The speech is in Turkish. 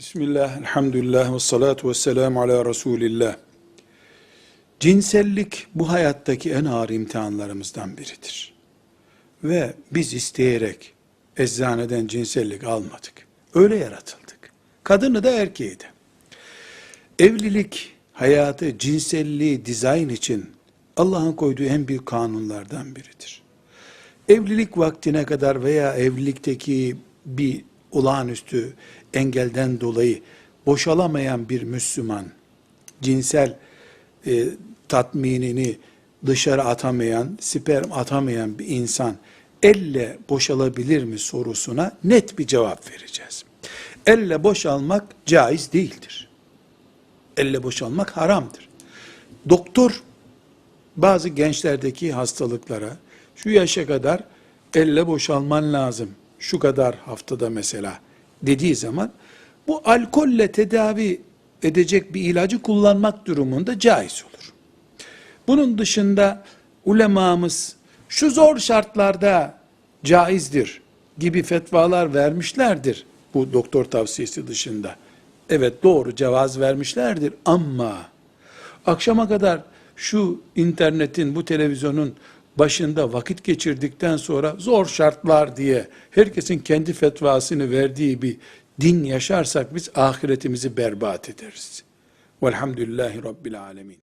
Bismillah, elhamdülillah ve salatu ve selamu ala Resulillah. Cinsellik bu hayattaki en ağır imtihanlarımızdan biridir. Ve biz isteyerek eczaneden cinsellik almadık. Öyle yaratıldık. Kadını da erkeği de. Evlilik hayatı, cinselliği dizayn için Allah'ın koyduğu en büyük kanunlardan biridir. Evlilik vaktine kadar veya evlilikteki bir olağanüstü engelden dolayı boşalamayan bir Müslüman, cinsel tatminini dışarı atamayan, sperm atamayan bir insan elle boşalabilir mi sorusuna net bir cevap vereceğiz. Elle boşalmak caiz değildir. Elle boşalmak haramdır. Doktor bazı gençlerdeki hastalıklara şu yaşa kadar elle boşalman lazım, şu kadar haftada mesela dediği zaman bu alkolle tedavi edecek bir ilacı kullanmak durumunda caiz olur. Bunun dışında ulemamız şu zor şartlarda caizdir gibi fetvalar vermişlerdir bu doktor tavsiyesi dışında. Evet, doğru, cevaz vermişlerdir ama akşama kadar şu internetin, bu televizyonun başında vakit geçirdikten sonra zor şartlar diye herkesin kendi fetvasını verdiği bir din yaşarsak biz ahiretimizi berbat ederiz. Velhamdülillahi Rabbil alemin.